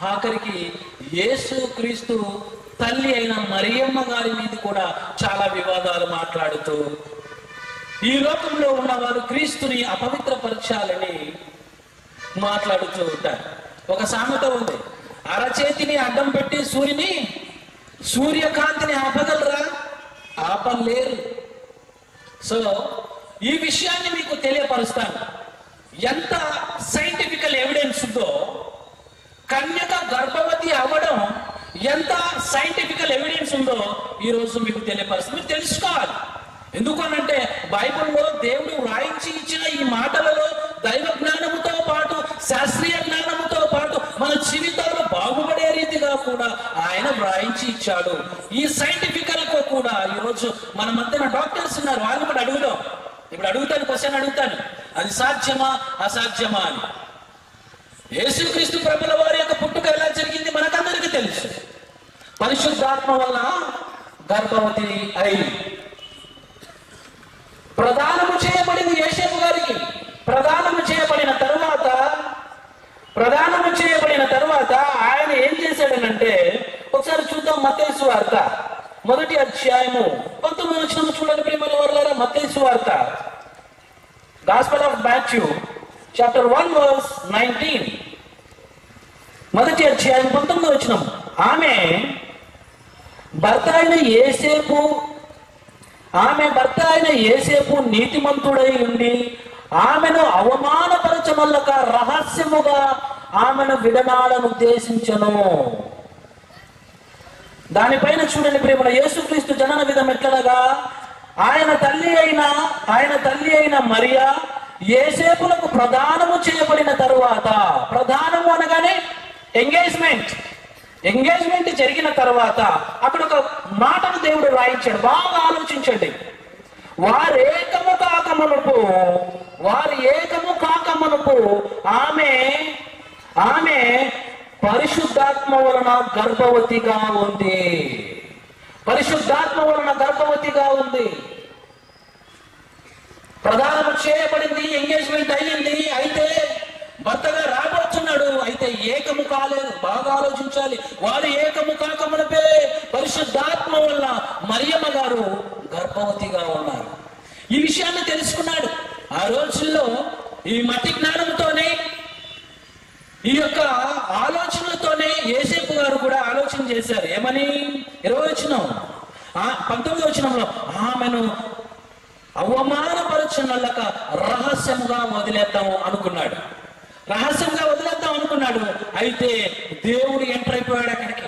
ఆఖరికి యేసు క్రీస్తు తల్లి అయిన మరియమ్మ గారి మీద కూడా చాలా వివాదాలు మాట్లాడుతూ ఈ లోకంలో ఉన్నవారు క్రీస్తుని అపవిత్రపరచాలని మాట్లాడుతూ ఉంటారు. ఒక సామెత ఉంది, అరచేతిని అడ్డం పెట్టి సూర్యకాంతిని ఆపగలరా? ఆపలేరు. సో ఈ విషయాన్ని మీకు తెలియపరుస్తాను. ఎంత సైంటిఫికల్ ఎవిడెన్స్ ఉందో, కన్యక గర్భవతి అవ్వడం ఎంత సైంటిఫికల్ ఎవిడెన్స్ ఉందో ఈరోజు మీకు తెలియపరుస్తుంది. మీరు తెలుసుకోవాలి. ఎందుకనంటే బైబిల్లో దేవుడు వ్రాయించి ఇచ్చిన ఈ మాటలలో దైవ జ్ఞానముతో పాటు శాస్త్రీయ జ్ఞానముతో పాటు మన జీవితాలు బాగుపడే రీతిగా కూడా ఆయన వ్రాయించి ఇచ్చాడు. ఈ సైంటిఫికల్ గా కూడా ఈరోజు మన మధ్యన డాక్టర్స్ ఉన్నారు, వాళ్ళు కూడా అడుగుదాం. ఇప్పుడు అడుగుతాను, క్వశ్చన్ అడుగుతాను, అది సాధ్యమా అసాధ్యమా అని. యేసుక్రీస్తు ప్రభుల వారి యొక్క పుట్టుక ఎలా జరిగింది మనకందరికీ తెలుసు. పరిశుద్ధాత్మ వల్ల గర్భవతి అయి ప్రదానము చేయబడింది యోసేపు గారికి. ప్రదానము చేయబడిన తరువాత ఆయన ఏం చేశాడనంటే, ఒకసారి చూద్దాం మత్తయి సువార్త 1వ అధ్యాయము 19వ వచనం చూడండి ప్రియమైన వారలారా. మత్తయి సువార్త, gospel of Matthew chapter 1 verse 19, 1వ అధ్యాయం 19వ వచనం. ఆమె భర్త అయిన యేసేపు నీతిమంతుడై ఉండి ఆమెను అవమానపరచమల్లక రహస్యముగా ఆమెను విడనాడను ఉద్దేశించను. దానిపైన చూడండి ప్రేమల యేసుక్రీస్తు జనన విధం ఎట్లనగా, ఆయన తల్లి అయిన మరియా యేసేపులకు ప్రదానము చేయబడిన తరువాత, ప్రదానము అనగానే ఎంగేజ్మెంట్ జరిగిన తర్వాత అక్కడ ఒక మాటను దేవుడు రాయించాడు. బాగా ఆలోచించండి. వారు ఏకము కాకమునుపు ఆమె పరిశుద్ధాత్మ వలన గర్భవతిగా ఉంది. ప్రదానము చేయబడింది, ఎంగేజ్మెంట్ అయ్యింది. అయితే భర్తగా రాబోతున్నాడు, అయితే ఏకము కాలేదు. బాగా ఆలోచించాలి. వారు ఏకము కాకమునపే పరిశుద్ధాత్మ వల్ల మరియమ్మ గారు గర్భవతిగా ఉన్నారు. ఈ విషయాన్ని తెలుసుకున్నాడు. ఆ రోజుల్లో ఈ మట్టి జ్ఞానంతోనే, ఈ యొక్క ఆలోచనలతోనే యేసేపు గారు కూడా ఆలోచన చేశారు. ఏమని? 19వ వచనంలో ఆమెను అవమానపరచనల్లక రహస్యంగా వదిలేద్దాం అనుకున్నాడు. అయితే దేవుడు ఎంటర్ అయిపోయాడు అక్కడికి.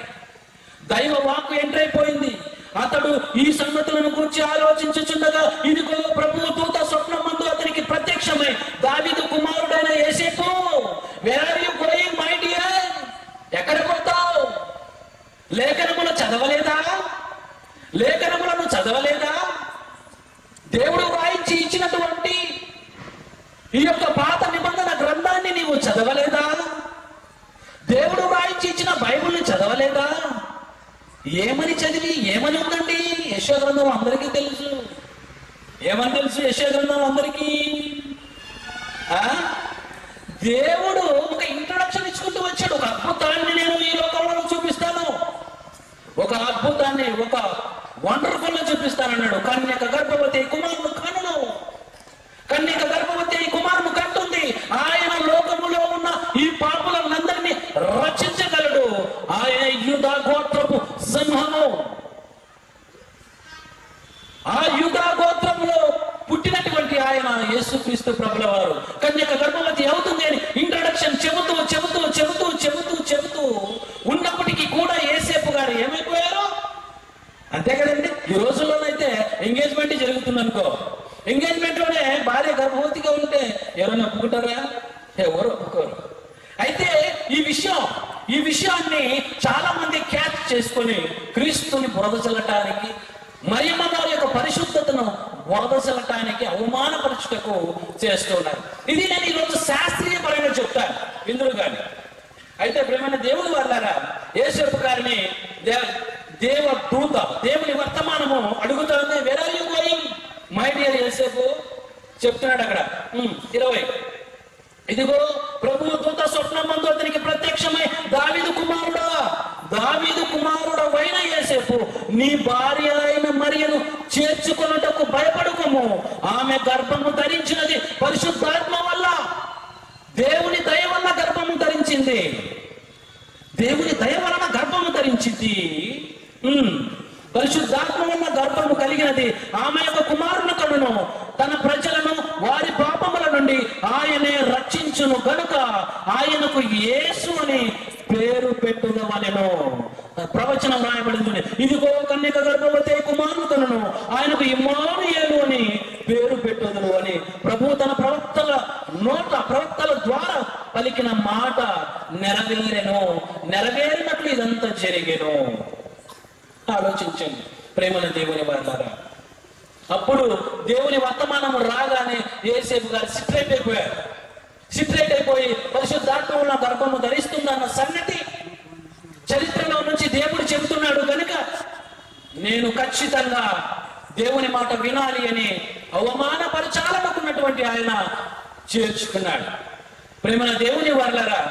దైవ వాక్కు ఎంటర్ అయిపోయింది. అతడు ఈ సంగతులను గురించి ఆలోచించుచుండగా ఇదిగో ప్రభువు దూత స్వప్నమందు అతనికి ప్రత్యక్షమై, దావీదు కుమారుడైన యేసేపు, where are you going my dear? ఎక్కడ పోతావు? లేఖనములను చదవలేదా? దేవుడు రాయించి ఇచ్చినటువంటి ఈ యొక్క పాత నిబంధన గ్రంథాన్ని నీవు చదవలేదా? దేవుడు రాయించి ఇచ్చిన బైబిల్ని చదవలేదా? ఏమని ఉందండి యెషయా గ్రంథం? అందరికీ తెలుసు. ఏమని తెలుసు యెషయా గ్రంథం అందరికీ? దేవుడు ఒక ఇంట్రొడక్షన్ ఇచ్చుకుంటూ వచ్చాడు. ఒక అద్భుతాన్ని నేను ఈ లోకంలో చూపిస్తాను, ఒక అద్భుతాన్ని, ఒక వండర్ఫుల్ చూపిస్తానన్నాడు. కన్యక గర్భవతి కుమారుని కంటుంది. ఆయన లోకములో ఉన్న ఈ పాపులందరినీ రక్షించగలడు. ఆయన యూదా గోత్రపు సింహము. ఆ యూదా గోత్రంలో పుట్టినటువంటి ఆయన యేసుక్రీస్తు ప్రభుల వారు కన్యక గర్భవతి అవుతుంది అని ఇంట్రడక్షన్ చెబుతూ ఉన్నప్పటికీ కూడా యేసేపు గారు ఏమైపోయారు? అంతే కదండి. ఈ రోజుల్లోనైతే ఎంగేజ్మెంట్ జరుగుతుంది అనుకో, ఎంగేజ్మెంట్ లోనే భార్య గర్భవతిగా ఉంటే ఎవరైనా ఒప్పుకుంటారా? ఎవరు ఒప్పుకోరు. అయితే ఈ విషయాన్ని చాలా మంది క్యాచ్ చేసుకొని క్రీస్తుని బురద చల్లటానికి, మరియమ్మ గారి యొక్క పరిశుద్ధతను బురద చల్లటానికి, అవమానపరచుటకు చేస్తూ ఉన్నారు. ఇది నేను ఈరోజు శాస్త్రీయపరంగా చెప్తాను ఇందులో కానీ. అయితే ప్రేమైన దేవుని వాళ్ళారా, యేసేపు గారిని దేవదూత, దేవుని వర్తమానము అడుగుతుంది. Where are you going my dear యేసేపు? చెప్తున్నాడు అక్కడ 20, ఇదిగో ప్రభువు దూత స్వప్నమందు అతనికి ప్రత్యక్షమై, దావీదు కుమారుడైన నీ భార్య అయిన మరియను చేర్చుకొనుటకు భయపడుకోము. ఆమె గర్భము ధరించినది పరిశుద్ధాత్మ వల్ల, దేవుని దయ వల్ల గర్భము ధరించింది. దేవుని దయ వలన గర్భము ధరించింది. పరిశుద్ధాత్మ వల్ల గర్భము కలిగినది. ఆమె యొక్క కుమారుని కనును, తన ప్రజలను వారి పాపముల నుండి ఆయనే రక్షించును గనుక ఆయనకు యేసు అని పేరు పెట్టుదవలెను. ప్రవచనం రాయబడింది, ఇదిగో కన్యక గర్భవతి కుమారుని కనును, ఆయనకు ఇమ్మానుయేలు అని పేరు పెట్టుదును అని ప్రభు తన ప్రవక్తల ద్వారా పలికిన మాట నెరవేరినట్లు ఇదంతా జరిగెను. ఆలోచించండి ప్రేమల దేవుని వారులారా. అప్పుడు దేవుని వర్తమానం రాగానే యేసేపు గారు సిట్రేట్ అయిపోయి పరిశుద్ధాత్మ వల్ల గర్భము ధరిస్తుందన్న సంగతి చరిత్రలో నుంచి దేవుడు చెబుతున్నాడు కనుక నేను ఖచ్చితంగా దేవుని మాట వినాలి అని అవమానపరచాలనుకున్నటువంటి ఆయన చేర్చుకున్నాడు. ప్రేమల దేవుని వారులారా,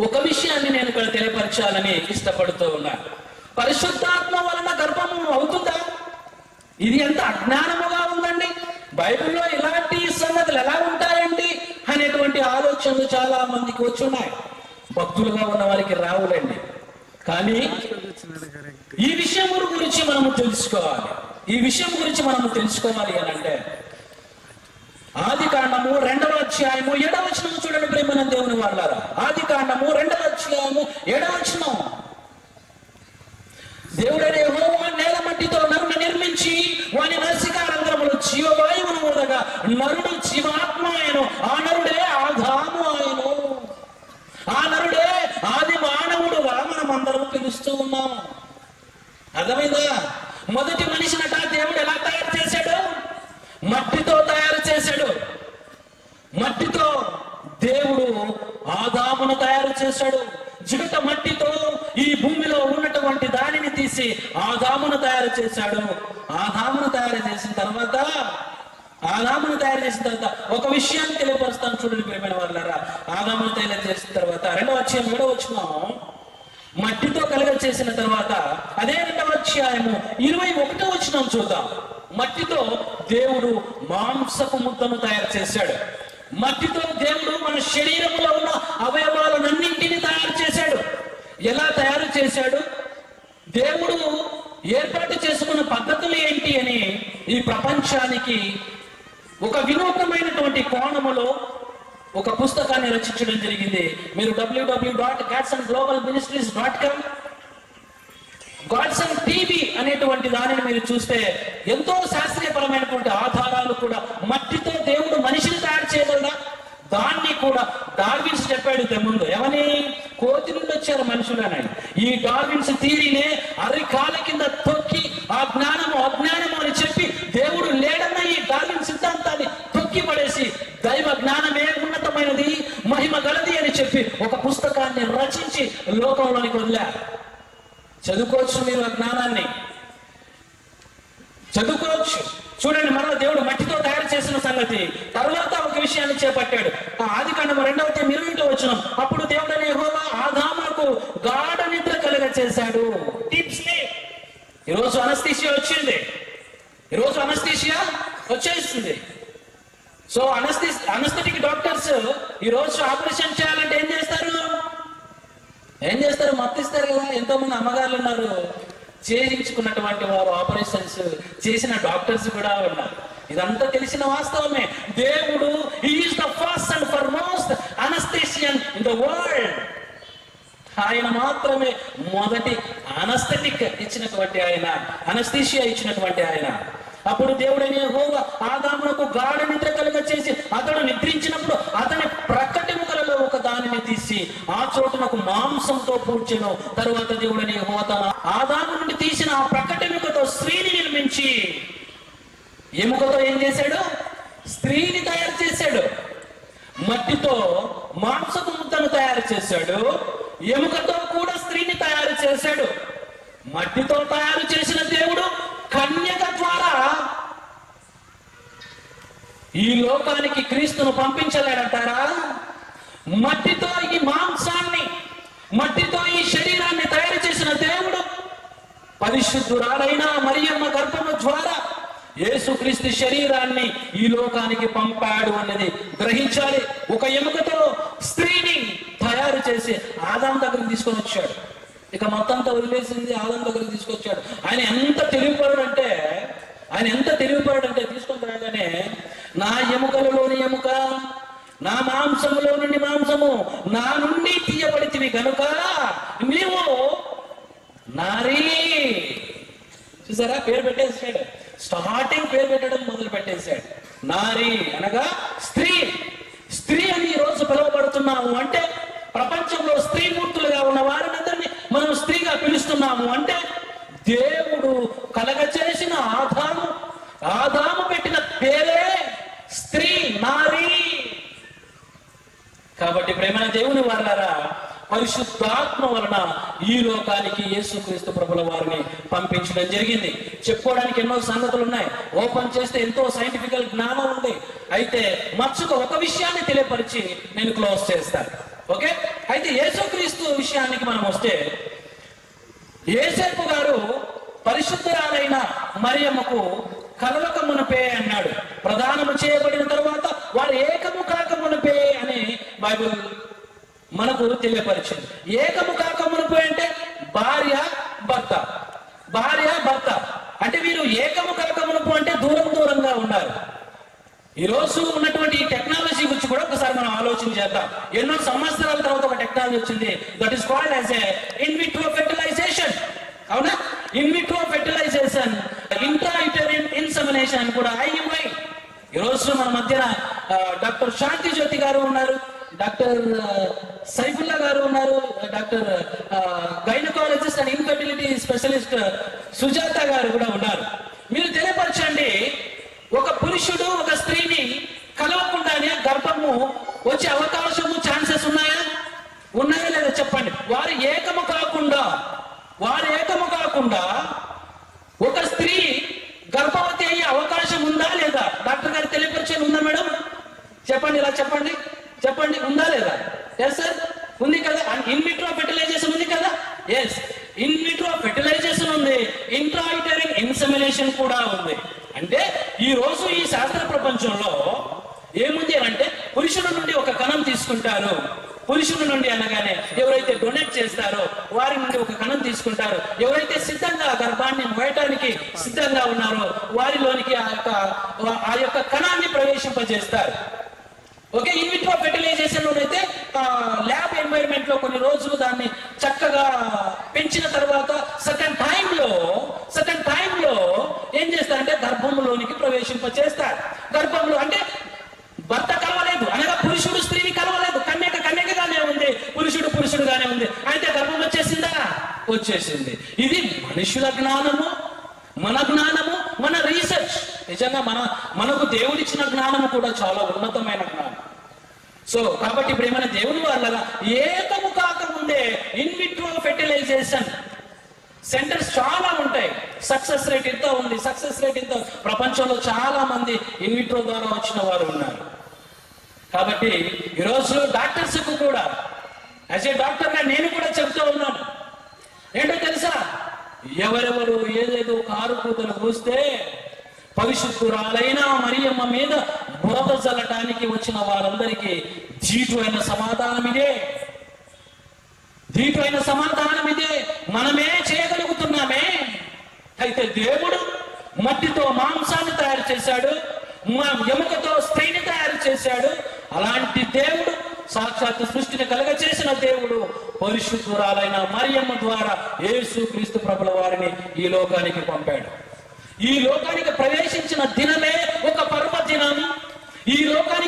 ఒక విషయాన్ని నేను ఇక్కడ తెలియపరచాలని ఇష్టపడుతూ ఉన్నాను. పరిశుద్ధాత్మ వలన గర్భము అవుతుందా? ఇది ఎంత అజ్ఞానముగా ఉందండి. బైబిల్లో ఇలాంటి సంగతులు ఎలా ఉంటాయండి అనేటువంటి ఆలోచనలు చాలా మందికి వచ్చి ఉన్నాయి. భక్తులుగా ఉన్న వారికి రావులండి. కానీ ఈ విషయం గురించి మనము తెలుసుకోవాలి అని అంటే ఆదికాండము 2వ అధ్యాయము 7వ వచనం చూడండి ప్రేమన దేవుని వాళ్ళారా. ఆదికాండము 2వ అధ్యాయము 7వ వచనం, దేవుడైన యెహోవా నేల మట్టితో నరుని నిర్మించి వాని నాసికారంధ్రములో జీవవాయువును ఊదగా నరుడు జీవాత్మ ఆయను. ఆ నరుడే ఆదాము ఆయను. ఆ నరుడే ఆది మానవుడుగా మనం అందరం పిలుస్తూ ఉన్నాము. అర్థమైందా? మొదటి మనిషినట దేవుడు ఎలా తయారు చేశాడు? మట్టితో తయారు చేశాడు. మట్టితో దేవుడు ఆదామును తయారు చేశాడు. జిగట మట్టితో ఈ భూమిలో ఉన్నటువంటి దానిని తీసి ఆదామును తయారు చేశాడు. ఆదామును తయారు చేసిన తర్వాత ఒక విషయాన్ని తెలియపరుస్తాను చూడండి ప్రియమైన వాళ్ళారా. ఆదామును తయారు చేసిన తర్వాత 2వ అధ్యాయం 7వ వచనం, మట్టితో కలుగ చేసిన తర్వాత అదే 2వ అధ్యాయము 21వ వచనం చూద్దాం. మట్టితో దేవుడు మాంసపు ముద్దను తయారు చేశాడు. మట్టితో దేవుడు మన శరీరంలో ఉన్న అవయవాలన్నింటినీ తయారు చేశాడు. ఎలా తయారు చేశాడు? దేవుడు ఏర్పాటు చేసుకున్న పద్ధతులు ఏంటి అని ఈ ప్రపంచానికి ఒక వినూత్నమైనటువంటి కోణములో ఒక పుస్తకాన్ని రచించడం జరిగింది. మీరు www.gadsonGlobalMinistries.com గాడ్సన్ టీవీ అనేటువంటి దానిని మీరు చూస్తే ఎంతో శాస్త్రీయపరమైనటువంటి ఆధారాలు కూడా, మట్టితో దేవుడు మనిషిని తయారు చేయగలడా? దాన్ని కూడా డార్విన్స్ చెప్పాడు ముందు. ఏమని? కోతి నుండి వచ్చారు మనుషులు అని. ఈ డార్విన్స్ థియరీనే అరికాల కింద తొక్కి అజ్ఞానము అని చెప్పి దేవుడు లేడన్న ఈ డార్విన్ సిద్ధాంతాన్ని తొక్కి పడేసి దైవ జ్ఞానమే ఉన్నతమైనది, మహిమ గలది అని చెప్పి ఒక పుస్తకాన్ని రచించి లోకంలోనికి వదిలారు. చదువుకోవచ్చు, మీరు ఆ జ్ఞానాన్ని చదువుకోవచ్చు. చూడండి, మరలా దేవుడు మట్టితో తయారు చేసిన సంగతి. తర్వాత ఒక విషయాన్ని చేపట్టాడు. ఆదికాండము 2వ అధ్యాయం 20వ వచనం, అప్పుడు దేవుడైన యెహోవా ఆదామునకు గాఢ నిద్ర కలుగ చేశాడు. ఈరోజు అనస్థీషియా వచ్చేస్తుంది. సో అనస్థెటిక్ డాక్టర్స్ ఈరోజు ఆపరేషన్ చేయాలంటే ఏం చేస్తారు? మత్తిస్తారు కదా. ఎంతో మంది అమ్మగారులు ఉన్నారు, చేయించుకున్నటువంటి వారు ఆపరేషన్స్ చేసిన డాక్టర్స్ కూడా ఉన్నారు. ఇదంతా తెలిసిన వాస్తవమే. దేవుడు is the first and foremost anaesthetician in the world. ఆయన మాత్రమే మొదటి అనస్థెటిక్ ఇచ్చినటువంటి ఆయన, అనస్థీషియా ఇచ్చినటువంటి ఆయన. అప్పుడు దేవుడైన యెహోవా ఆదామునకు గాఢ నిద్ర కలుగ చేసి అతడు నిద్రించినప్పుడు అతని ప్రక్కటెముకలలో ఒక దానిని తీసి ఆ చోటునకు మాంసంతో పూడ్చెను. తరువాత దేవుడైన యెహోవా తన ఆదాము నుండి తీసిన ఆ ప్రక్కటెముకతో స్త్రీని నిర్మించి, ఎముకతో ఏం చేశాడు? స్త్రీని తయారు చేశాడు. మట్టితో మాంసపు ముద్దను తయారు చేశాడు. ఎముకతో కూడా స్త్రీని తయారు చేశాడు. మట్టితో తయారు చేసిన దేవుడు కన్యక ద్వారా ఈ లోకానికి క్రీస్తును పంపించలేడంటారా? మట్టితో ఈ మాంసాన్ని, మట్టితో ఈ శరీరాన్ని తయారు చేసిన దేవుడు పరిశుద్ధురాలైన మరియమ్మ గర్భము ద్వారా యేసుక్రీస్తు శరీరాన్ని ఈ లోకానికి పంపాడు అన్నది గ్రహించాలి. ఒక ఎముకతో స్త్రీని తయారు చేసి ఆదాం దగ్గరికి తీసుకొని వచ్చాడు. ఇక మొత్తంతో వదిలేసింది ఆదాం దగ్గరికి తీసుకొచ్చాడు. ఆయన ఎంత తెలివిపరుడంటే తీసుకొని రాగానే నా ఎముకలలోని ఎముక, నా మాంసములో నుండి మాంసము, నా నుండి తీయబడితివి గనుక నీవు నారీ. చూసారా, పేరు పెట్టేసాడు. స్టార్టింగ్ పేరు పెట్టడం మొదలు పెట్టేశాడు. నారీ అనగా స్త్రీ. స్త్రీ అని ఈరోజు పిలువబడుతున్నాము అంటే, ప్రపంచంలో స్త్రీమూర్తులుగా ఉన్న వారినందరినీ మనం స్త్రీగా పిలుస్తున్నాము అంటే, దేవుడు కలగచేసిన ఆదాము పెట్టిన పేరే స్త్రీ, నారీ. కాబట్టి ప్రేమైన దేవుని వారలారా, పరిశుద్ధాత్మ వలన ఈ లోకానికి యేసుక్రీస్తు ప్రభుల వారిని పంపించడం జరిగింది. చెప్పుకోవడానికి ఎన్నో సంగతులు ఉన్నాయి. ఓపెన్ చేస్తే ఎంతో సైంటిఫికల్ జ్ఞానం ఉంది. అయితే మచ్చుకు ఒక విషయాన్ని తెలియపరిచి నేను క్లోజ్ చేస్తాను. ఓకే, అయితే యేసుక్రీస్తు విషయానికి మనం వస్తే, యేసేపు గారు పరిశుద్ధురాలైన మరియమ్మకు కలవక మునిపే అన్నాడు. ప్రదానము చేయబడిన తర్వాత వారు ఏకము కాక మునిపే అని బైబిల్ మనకు తెలియపరిచింది. ఏకము కాక మునిపే అంటే భార్య భర్త అంటే వీరు ఏకము కాక మునుపు అంటే దూరంగా ఉన్నారు. ఈ రోజు ఉన్నటువంటి ఈ టెక్నాలజీ గురించి కూడా ఒకసారి మనం ఆలోచన చేద్దాం. ఎన్నో సంవత్సరాల తర్వాత ఒక టెక్నాలజీ వచ్చింది, that is called as a in vitro fertilisation. అవునా, ఇన్ విట్రో ఫెర్టిలైజేషన్, ఇంట్రాయూటెరిన్ ఇన్సెమినేషన్ అని కూడా IUI. ఈ రోజు మన మధ్యన డాక్టర్ శాంతి జ్యోతి గారు ఉన్నారు, డాక్టర్ సైఫుల్లా గారు ఉన్నారు, doctor gynaecologist and infertility specialist Sujatha గారు కూడా ఉన్నారు. మీరు తెలియపరచండి, ఒక పురుషుడు ఒక స్త్రీని కలవకుండానే గర్భము వచ్చే అవకాశము ఛాన్సెస్ ఉన్నాయా లేదా చెప్పండి. వారు ఏకము కాకుండా ఒక స్త్రీ గర్భవతి అయ్యే అవకాశం ఉందా లేదా? డాక్టర్ గారు తెలియపరిచేది ఉందా మేడం? చెప్పండి, ఇలా చెప్పండి ఉందా లేదా? ఎస్ సార్, ఉంది కదా. ఇన్ విట్రో ఫెర్టిలైజేషన్ ఉంది కదా. ఎస్, ఇన్ విట్రో ఫెర్టిలైజేషన్ ఉంది, ఇంట్రాయూటెరిన్ ఇన్సెమినేషన్ కూడా ఉంది. అంటే ఈ రోజు ఈ శాస్త్ర ప్రపంచంలో ఏముంది అంటే, పురుషుడు నుండి ఒక కణం తీసుకుంటారు. పురుషుడు నుండి అనగానే ఎవరైతే డొనేట్ చేస్తారో వారి నుండి ఒక కణం తీసుకుంటారు. ఎవరైతే సిద్ధంగా గర్భాన్ని మోయటానికి సిద్ధంగా ఉన్నారో వారిలోనికి ఆ యొక్క కణాన్ని ప్రవేశింపజేస్తారు. ఓకే, ఇన్ విట్రో ఫెర్టిలైజేషన్ లోనైతే ల్యాబ్ ఎన్వైరన్మెంట్ లో కొన్ని రోజులు దాన్ని చక్కగా పెంచిన తర్వాత సెకండ్ టైం లో ఏం చేస్తారంటే గర్భంలోనికి ప్రవేశింపచేస్తారు. గర్భంలో అంటే భర్త కలవలేదు అనగా పురుషుడు స్త్రీని కలవలేదు, కన్యకగానే ఉంది, పురుషుడుగానే ఉంది. అయితే గర్భం వచ్చేసింది. ఇది మనుషుల జ్ఞానము, మన జ్ఞానము, మన రీసెర్చ్. నిజంగా మనకు దేవుడిచ్చిన జ్ఞానము కూడా చాలా ఉన్నతమైన జ్ఞానం. సో కాబట్టి ప్రేమైన దేవుని వాళ్ళగా ఏకము కాకముందే ఇన్ విట్రో ఫెర్టిలైజేషన్ సెంటర్స్ చాలా ఉంటాయి. సక్సెస్ రేట్ ఎంత ఉంది, ప్రపంచంలో చాలా మంది ఇన్ విట్రో ద్వారా వచ్చిన వారు ఉన్నారు. కాబట్టి ఈరోజు డాక్టర్స్ కు కూడా యాజ్ ఏ డాక్టర్ గా నేను కూడా చెబుతూ ఉన్నాను. ఏంటో తెలుసా, ఎవరెవరు ఏదేదో కారు కూతలు కూస్తే పరిశుద్ధురాలైన మరియమ్మ మీద బురద జల్లటానికి వచ్చిన వారందరికీ ధీటు అయిన సమాధానం ఇదే. మనమే చేయగలుగుతున్నామే. అయితే దేవుడు మట్టితో మాంసాన్ని తయారు చేశాడు, ఎముకతో స్త్రీని తయారు చేశాడు. అలాంటి దేవుడు, సాక్షాత్ సృష్టిని కలగచేసిన దేవుడు పరిశుద్ధురాలైన మరియమ్మ ద్వారా యేసుక్రీస్తు ప్రభుల వారిని ఈ లోకానికి పంపాడు. ఈ లోకానికి ప్రవేశించిన దినమే ఒక పర్వదినం. ఈ లోకానికి